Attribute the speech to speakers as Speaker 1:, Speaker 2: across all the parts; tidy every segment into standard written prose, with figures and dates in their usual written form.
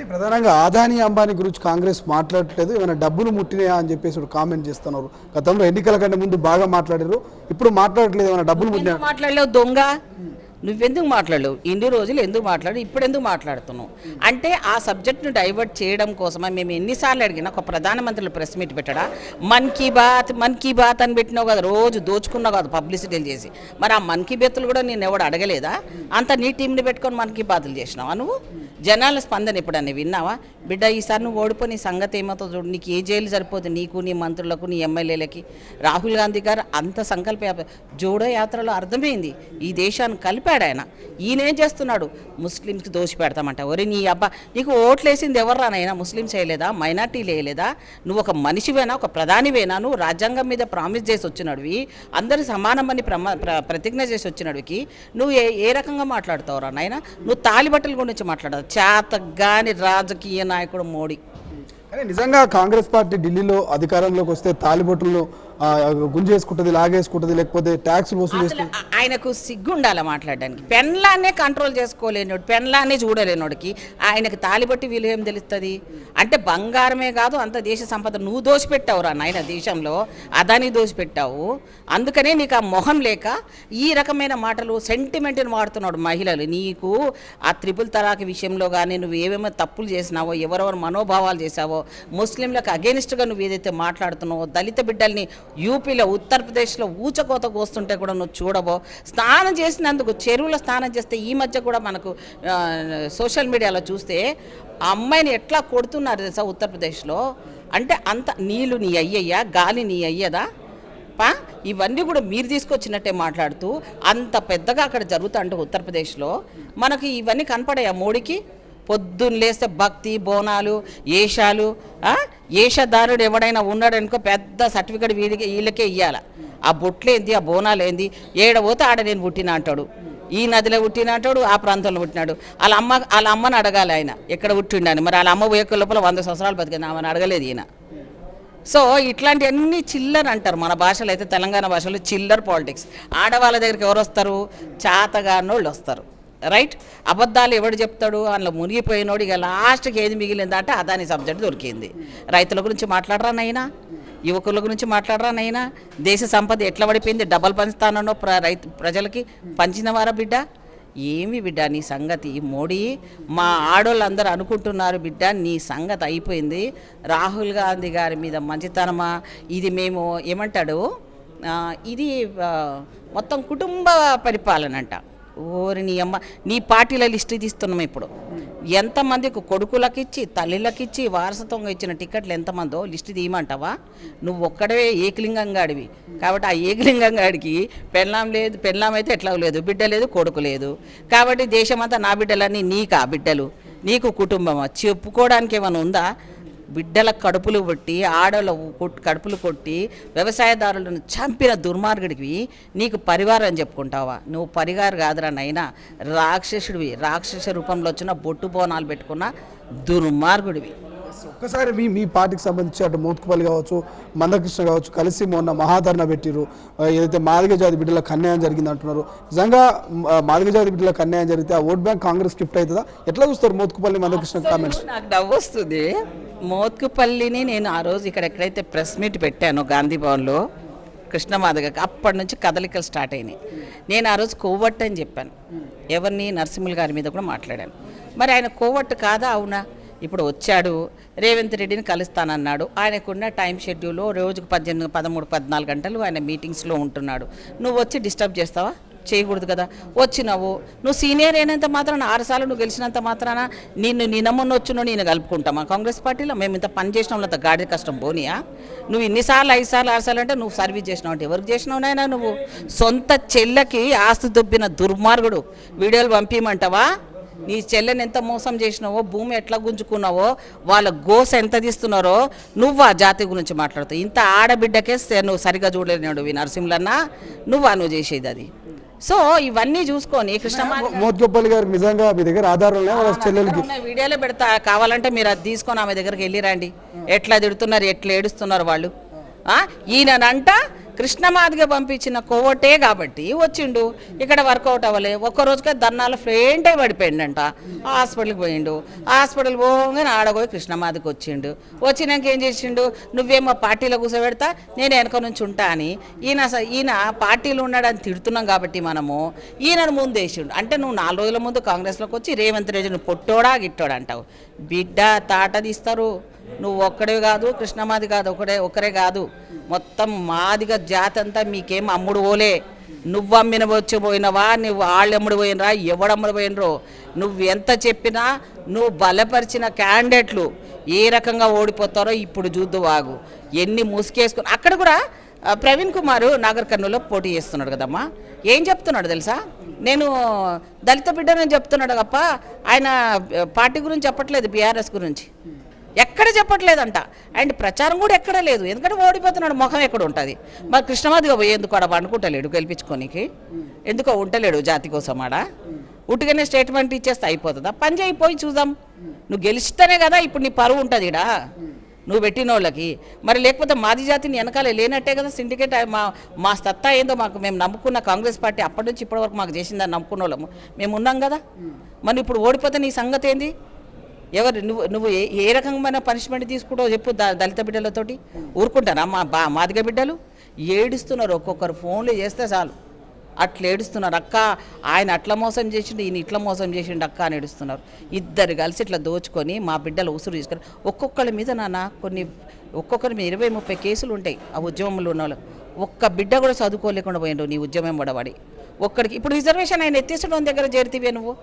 Speaker 1: కానీ ప్రధానంగా ఆదాని అంబానీ గురించి కాంగ్రెస్ మాట్లాడట్లేదు, ఏమైనా డబ్బులు ముట్టినాయా అని చెప్పేసి కామెంట్ చేస్తున్నారు. గతంలో ఎన్నికల కంటే ముందు బాగా మాట్లాడారు, ఇప్పుడు మాట్లాడట్లేదు, ఏమైనా డబ్బులు ముట్టినా
Speaker 2: మాట్లాడలేవు దొంగ. నువ్వెందుకు మాట్లాడలేవు? ఇన్ని రోజులు ఎందుకు మాట్లాడు, ఇప్పుడు ఎందుకు మాట్లాడుతున్నావు అంటే ఆ సబ్జెక్ట్ను డైవర్ట్ చేయడం కోసమే. మేము ఎన్నిసార్లు అడిగినా ఒక ప్రధానమంత్రులు ప్రెస్ మీట్ పెట్టడా, మన్ కీ బాత్ అని పెట్టినావు కదా, రోజు దోచుకున్నావు కదా పబ్లిసిటీలు చేసి. మరి ఆ మన్ కీ బాత్లు కూడా నేను ఎవడు అడగలేదా? అంత నీ టీంని పెట్టుకొని మన్ కీ బాత్లు చేసినావా నువ్వు? జనాల స్పందన ఎప్పుడన్నా విన్నావా? బిడ్డ ఈసారి నువ్వు ఓడిపో, నీ సంగతి ఏమవుతుందో చూడు. నీకు ఏ జైలు సరిపోతుంది, నీకు నీ మంత్రులకు నీ ఎమ్మెల్యేలకి. రాహుల్ గాంధీ గారు అంత సంకల్ప జోడో యాత్రలో అర్థమైంది, ఈ దేశాన్ని కలిపాడు ఆయన. ఈయనేం చేస్తున్నాడు? ముస్లింస్కి దోషి పెడతామంట. ఒరే నీ అబ్బా, నీకు ఓట్లు వేసింది ఎవర్రానైనా? ముస్లిమ్స్ వేయలేదా? మైనార్టీలు వేయలేదా? నువ్వు ఒక మనిషివేనా, ఒక ప్రధానివేనా? నువ్వు రాజ్యాంగం మీద ప్రామిస్ చేసి వచ్చినడివి, అందరూ సమానమని ప్రతిజ్ఞ చేసి వచ్చినడికి నువ్వు ఏ రకంగా మాట్లాడుతావురా నాయన? నువ్వు తాలిబట్టల గురించి మాట్లాడదు. చేతగాని రాజకీయ నాయకుడు మోడీ.
Speaker 1: కానీ నిజంగా కాంగ్రెస్ పార్టీ ఢిల్లీలో అధికారంలోకి వస్తే తాలిబొట్టులను గుంజేసుకుంటుంది, లాగేసుకుంటుంది, లేకపోతే ట్యాక్స్ వసూలు చేస్తుంది.
Speaker 2: ఆయనకు సిగ్గు ఉండాలి మాట్లాడడానికి. పెన్లానే కంట్రోల్ చేసుకోలేనోడు, పెన్లానే చూడలేనోడికి ఆయనకు తాలిబట్టి విలువ ఏం తెలుస్తుంది? అంటే బంగారమే కాదు, అంత దేశ సంపద నువ్వు దోసిపెట్టావురా నాయన. దేశంలో అదాని దోసిపెట్టావు. అందుకనే నీకు ఆ మొహం లేక ఈ రకమైన మాటలు, సెంటిమెంట్ని వాడుతున్నాడు మహిళలు. నీకు ఆ త్రిపుల్ తలాక్ విషయంలో కానీ నువ్వు ఏమేమో తప్పులు చేసినావో, ఎవరెవరు మనోభావాలు చేసావో, ముస్లింలకు అగేనిస్ట్గా నువ్వు ఏదైతే మాట్లాడుతున్నావో, దళిత బిడ్డల్ని యూపీలో ఉత్తరప్రదేశ్లో ఊచకోత కోస్తుంటే కూడా నువ్వు చూడబో. స్నానం చేసినందుకు చెరువులో స్నానం చేస్తే ఈ మధ్య కూడా మనకు సోషల్ మీడియాలో చూస్తే ఆ అమ్మాయిని ఎట్లా కొడుతున్నారు తెలుసా ఉత్తరప్రదేశ్లో. అంటే అంత నీళ్ళు నీ అయ్యయ్యా, గాలి నీ అయ్యదా? ఇవన్నీ కూడా మీరు తీసుకొచ్చినట్టే మాట్లాడుతూ అంత పెద్దగా అక్కడ జరుగుతుంటే ఉత్తరప్రదేశ్లో మనకి ఇవన్నీ కనపడాయా మోడీకి? పొద్దున్న లేస్తే భక్తి, బోనాలు, ఏషాలు. ఏషధారుడు ఎవడైనా ఉన్నాడనుకో పెద్ద సర్టిఫికేట్ వీళ్ళకే ఇవ్వాలి. ఆ బొట్లేంది, ఆ బోనాలేంది, ఏడబోతే ఆడ నేను పుట్టిన అంటాడు. ఈ నదిలో పుట్టిన అంటాడు, ఆ ప్రాంతంలో పుట్టినాడు. వాళ్ళ అమ్మని అడగాలి ఆయన ఎక్కడ పుట్టిండని. మరి వాళ్ళ అమ్మ పోయే లోపల 100 సంవత్సరాలు బతికింది, ఆమెను అడగలేదు ఈయన. సో ఇట్లాంటివన్నీ చిల్లర్ అంటారు మన భాషలో. అయితే తెలంగాణ భాషలో చిల్లర్ పాలిటిక్స్. ఆడవాళ్ళ దగ్గరికి ఎవరు వస్తారు? చాతగానోళ్ళు వస్తారు. రైట్? అబద్ధాలు ఎవడు చెప్తాడు? అందులో మునిగిపోయినోడు. ఇక లాస్ట్కి ఏది మిగిలిందంటే అదాని సబ్జెక్ట్ దొరికింది. రైతుల గురించి మాట్లాడరా నైనా? యువకుల గురించి మాట్లాడరా నైనా? దేశ సంపద ఎట్లా పడిపోయింది? డబల్ పంచుతానో ప్రజలకి పంచినవారా బిడ్డ? ఏమి బిడ్డ నీ సంగతి? మోడీ, మా ఆడోళ్ళందరూ అనుకుంటున్నారు బిడ్డ నీ సంగతి అయిపోయింది. రాహుల్ గాంధీ గారి మీద మంచితనమా ఇది? మేము ఏమంటాడు, ఇది మొత్తం కుటుంబ పరిపాలన అంట. ఓరి నీ అమ్మ, నీ పార్టీల లిస్టు తీస్తున్నాం ఇప్పుడు. ఎంతమందికి కొడుకులకి ఇచ్చి, తల్లిలకి ఇచ్చి, వారసత్వంగా ఇచ్చిన టికెట్లు ఎంతమందో లిస్టు తీయమంటావా? నువ్వు ఒక్కడవే ఏకలింగంగాడివి. కాబట్టి ఆ ఏకలింగంగాడికి పెళ్ళాం లేదు, పెళ్ళాం అయితే ఎట్లా లేదు, బిడ్డ లేదు, కొడుకు లేదు. కాబట్టి దేశమంతా నా బిడ్డలన్నీ నీకా బిడ్డలు? నీకు కుటుంబమా? చెప్పుకోవడానికి ఏమైనా ఉందా? బిడ్డల కడుపులు కొట్టి, ఆడల కడుపులు కొట్టి, వ్యవసాయదారులను చంపిన దుర్మార్గుడివి నీకు పరివారం అని చెప్పుకుంటావా? నువ్వు పరివారం కాదురా నైనా, రాక్షసుడివి. రాక్షస రూపంలో వచ్చిన బొట్టు బోనాలు పెట్టుకున్న దుర్మార్గుడివి.
Speaker 1: ఒక్కసారి మీ పార్టీకి సంబంధించి అటు మోత్కుపల్లి కావచ్చు, మందకృష్ణ కావచ్చు, కలిసి మొన్న మహాధరణ పెట్టిరు. ఏదైతే మాదిగ జాతి బిడ్డలకు అన్యాయం జరిగింది అంటున్నారు. నిజంగా మాదిగ జాతి బిడ్డలకు అన్యాయం జరిగితే ఆ ఓట్ బ్యాంక్ కాంగ్రెస్ షిఫ్ట్ అవుతుందా? ఎట్లా చూస్తారు మోత్కుపల్లి మందకృష్ణ కామెంట్స్?
Speaker 2: నాకు నవ్వు వస్తుంది. మోత్కుపల్లిని నేను ఆ రోజు ఇక్కడ ఎక్కడైతే ప్రెస్ మీట్ పెట్టానో గాంధీ భవన్లో కృష్ణమాదిగకి, అప్పటి నుంచి కదలికలు స్టార్ట్ అయినాయి. నేను ఆ రోజు కోవట్ అని చెప్పాను. ఎవరిని? నరసింహులు గారి మీద కూడా మాట్లాడాను. మరి ఆయన కోవట్ కాదా అవునా? ఇప్పుడు వచ్చాడు, రేవంత్ రెడ్డిని కలుస్తానన్నాడు. ఆయనకున్న టైం షెడ్యూల్లో రోజుకు 18, 13, 14 గంటలు ఆయన మీటింగ్స్లో ఉంటున్నాడు. నువ్వు వచ్చి డిస్టర్బ్ చేస్తావా? చేయకూడదు కదా. వచ్చినావు, నువ్వు సీనియర్ అయినంత మాత్రాన, 6 సార్లు నువ్వు గెలిచినంత మాత్రాన నిన్న మొన్న వచ్చినో నేను కలుపుకుంటామా కాంగ్రెస్ పార్టీలో? మేము ఇంత పని చేసిన వాళ్ళంత గాడి కష్టం పోనీయా? నువ్వు ఇన్నిసార్లు 5 సార్లు 6 సార్లు అంటే నువ్వు సర్వీస్ చేసినావు అంటే ఎవరికి చేసినావు నాయనా? నువ్వు సొంత చెల్లెకి ఆస్తి దొబ్బిన దుర్మార్గుడు. వీడియోలు పంపించమంటావా? నీ చెల్లెని ఎంత మోసం చేసినావో, భూమి ఎట్లా గుంజుకున్నావో, వాళ్ళ గోస ఎంత తీస్తున్నారో నువ్వు ఆ జాతి గురించి మాట్లాడుతావు. ఇంత ఆడబిడ్డకే నువ్వు సరిగా చూడలేనాడు నరసింహులన్న, నువ్వు చేసేది అది. సో ఇవన్నీ చూసుకొని
Speaker 1: మోత్కుపల్లి గారు నిజంగా మీ దగ్గర ఆధారాలు
Speaker 2: వీడియోలో పెడతా, కావాలంటే మీరు అది తీసుకొని ఆమె దగ్గరికి వెళ్ళిరండి. ఎట్లా తిడుతున్నారు, ఎట్లా ఏడుస్తున్నారు వాళ్ళు. ఈయనంట కృష్ణమాదిగా పంపించిన కోవటే కాబట్టి వచ్చిండు. ఇక్కడ వర్కౌట్ అవ్వలే. ఒక్కరోజుకే దన్నాలు ఫ్రెంట్ అయి పడిపోయిండంట. హాస్పిటల్కి పోయిండు. హాస్పిటల్ పోగానే ఆడపోయి కృష్ణమాదికి వచ్చిండు. వచ్చినాక ఏం చేసిండు, నువ్వేమో పార్టీలో కూర్చోబెడతా నేను వెనక నుంచి ఉంటా అని ఈయన పార్టీలో ఉన్నాడని తిడుతున్నాం కాబట్టి మనము ఈయనను ముందు వేసిండు. అంటే నువ్వు 4 రోజుల ముందు కాంగ్రెస్లోకి వచ్చి రేవంత్ రెడ్డిని పొట్టోడా గిట్టోడా అంటావు. బిడ్డ తాట తీస్తారు. నువ్వు ఒక్కడే కాదు, కృష్ణమాది కాదు, ఒక్కరే కాదు, మొత్తం మాదిగా జాతి అంతా మీకేం అమ్ముడు పోలే. నువ్వు అమ్మిన వచ్చి పోయినవా, నువ్వు వాళ్ళు అమ్ముడు పోయినరా, ఎవడమ్ముడు పోయినరో, నువ్వు ఎంత చెప్పినా నువ్వు బలపరిచిన క్యాండిడేట్లు ఏ రకంగా ఓడిపోతారో ఇప్పుడు చూద్దువాగు. ఎన్ని ముసుకేసుకుని అక్కడ కూడా ప్రవీణ్ కుమార్ నాగర్ కర్నూలులో పోటీ చేస్తున్నాడు కదమ్మా. ఏం చెప్తున్నాడు తెలుసా, నేను దళిత బిడ్డనని చెప్తున్నాడు తప్ప ఆయన పార్టీ గురించి చెప్పట్లేదు, బీఆర్ఎస్ గురించి ఎక్కడ చెప్పట్లేదంట. అండ్ ప్రచారం కూడా ఎక్కడ లేదు. ఎందుకంటే ఓడిపోతున్నాడు, ముఖం ఎక్కడ ఉంటుంది. మరి కృష్ణమాదిగా పోయేందుకు ఆడ అనుకుంటలేడు గెలిపించుకోనికి, ఎందుకో ఉంటలేడు జాతి కోసం ఆడ. ఉట్టిగానే స్టేట్మెంట్ ఇచ్చేస్తే అయిపోతుందా? పని చేయిపోయి చూద్దాం. నువ్వు గెలిస్తేనే కదా ఇప్పుడు నీ పరువు ఉంటుంది ఇడా నువ్వు పెట్టిన వాళ్ళకి. మరి లేకపోతే మాది జాతిని వెనకాలే లేనట్టే కదా సిండికేట్. మా సత్తా ఏందో మాకు మేము నమ్ముకున్న కాంగ్రెస్ పార్టీ అప్పటి నుంచి ఇప్పటివరకు మాకు చేసిందని నమ్ముకున్న వాళ్ళము మేము ఉన్నాం కదా. మరి ఇప్పుడు ఓడిపోతే నీ సంగతి ఏంది? ఎవరు నువ్వు ఏ రకమైన పనిష్మెంట్ తీసుకుంటావు చెప్పు. దళిత బిడ్డలతోటి ఊరుకుంటారా? మాదిగ బిడ్డలు ఏడుస్తున్నారు. ఒక్కొక్కరు ఫోన్లు చేస్తే చాలు అట్లా ఏడుస్తున్నారు. అక్క ఆయన అట్లా మోసం చేసిండు, ఈయన ఇట్లా మోసం చేసిండు అక్క అని ఏడుస్తున్నారు. ఇద్దరు కలిసి ఇట్లా దోచుకొని మా బిడ్డలు ఉసురు తీసుకొని ఒక్కొక్కరి మీద ఒక్కొక్కరి మీద 20-30 కేసులు ఉంటాయి. ఆ ఉద్యమంలో ఉన్న వాళ్ళు ఒక్క బిడ్డ కూడా చదువుకోలేకుండా పోయిండు నీ ఉద్యమం పడబడి. ఒక్కడికి ఇప్పుడు రిజర్వేషన్ ఆయన ఎత్తేసడం దగ్గర చేరుతీవే నువ్వు.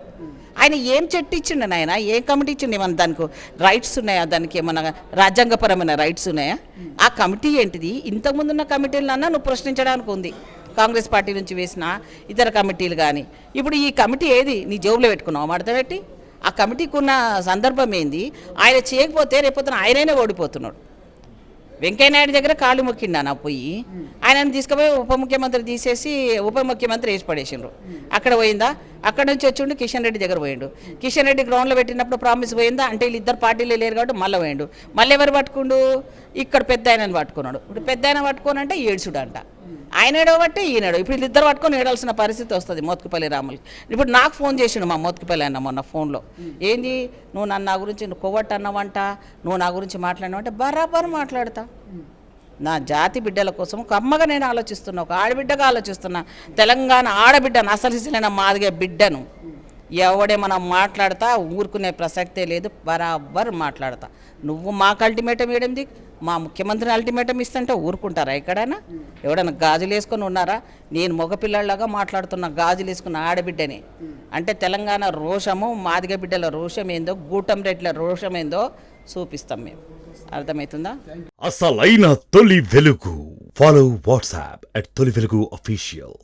Speaker 2: ఆయన ఏం చెట్టు ఇచ్చిండు ఆయన, ఏం కమిటీ ఇచ్చిండు? ఏమన్నా దానికి రైట్స్ ఉన్నాయా? దానికి ఏమన్నా రాజ్యాంగపరమైన రైట్స్ ఉన్నాయా? ఆ కమిటీ ఏంటిది? ఇంతకుముందున్న కమిటీలన్నా నువ్వు ప్రశ్నించడానికి ఉంది. కాంగ్రెస్ పార్టీ నుంచి వేసిన ఇతర కమిటీలు కానీ ఇప్పుడు ఈ కమిటీ ఏది నీ జేబులో పెట్టుకున్నావు మడత పెట్టి? ఆ కమిటీకి ఉన్న సందర్భం ఏంది? ఆయన చేయకపోతే రేపొద్దున ఆయననే ఓడిపోతున్నాడు. వెంకయ్యనాయుడు దగ్గర కాళ్ళు మొక్కిండా నా పోయి ఆయనను తీసుకుపోయి ఉప ముఖ్యమంత్రి తీసేసి ఉప ముఖ్యమంత్రి వేసి పడేసిండ్రు. అక్కడ పోయిందా? అక్కడ నుంచి వచ్చిండు కిషన్ రెడ్డి దగ్గర పోయిండు. కిషన్ రెడ్డి గ్రౌండ్లో పెట్టినప్పుడు ప్రామిస్ పోయిందా? అంటే వీళ్ళిద్దరు పార్టీలు లేరు కాబట్టి మళ్ళీ పోయిండు. మళ్ళీ ఎవరు పట్టుకుండు? ఇక్కడ పెద్ద ఆయనను పట్టుకున్నాడు. ఇప్పుడు పెద్ద ఆయన పట్టుకోనంటే ఏడ్చుడు అంట. ఆయన ఏడవబట్టి ఈయనడు. ఇప్పుడు వీళ్ళిద్దరు పట్టుకొని ఏడాల్సిన పరిస్థితి వస్తుంది మోత్కుపల్లి రాములకి. ఇప్పుడు నాకు ఫోన్ చేసిండు మా మోత్కుపల్లి అన్న మొన్న ఫోన్లో, ఏంది నువ్వు నా గురించి కొవ్వట్టు అన్నావంట, నువ్వు నా గురించి మాట్లాడినావంటే బరాబర్ మాట్లాడతా. నా జాతి బిడ్డల కోసం ఒక అమ్మగా నేను ఆలోచిస్తున్నా, ఒక ఆడబిడ్డగా ఆలోచిస్తున్నా. తెలంగాణ ఆడబిడ్డను, అసలు మాదిగే బిడ్డను ఎవడేమన్నా మాట్లాడతా ఊరుకునే ప్రసక్తే లేదు. బరాబర్ మాట్లాడతా. నువ్వు మాకు అల్టిమేటం వేయడంది, మా ముఖ్యమంత్రిని అల్టిమేటం ఇస్తుంటే ఊరుకుంటారా? ఎక్కడైనా ఎవడన్నా గాజులు వేసుకొని ఉన్నారా? నేను మగపిల్లలాగా మాట్లాడుతున్న గాజులు వేసుకున్న ఆడబిడ్డని. అంటే తెలంగాణ రోషము, మాదిగ బిడ్డల రోషం ఏందో, గూటం రెడ్ల రోషం ఏందో చూపిస్తాం మేము. అర్థమవుతుందా?
Speaker 3: అసలైన తొలి వెలుగు. ఫాలో వాట్సాప్ @తొలి వెలుగు official.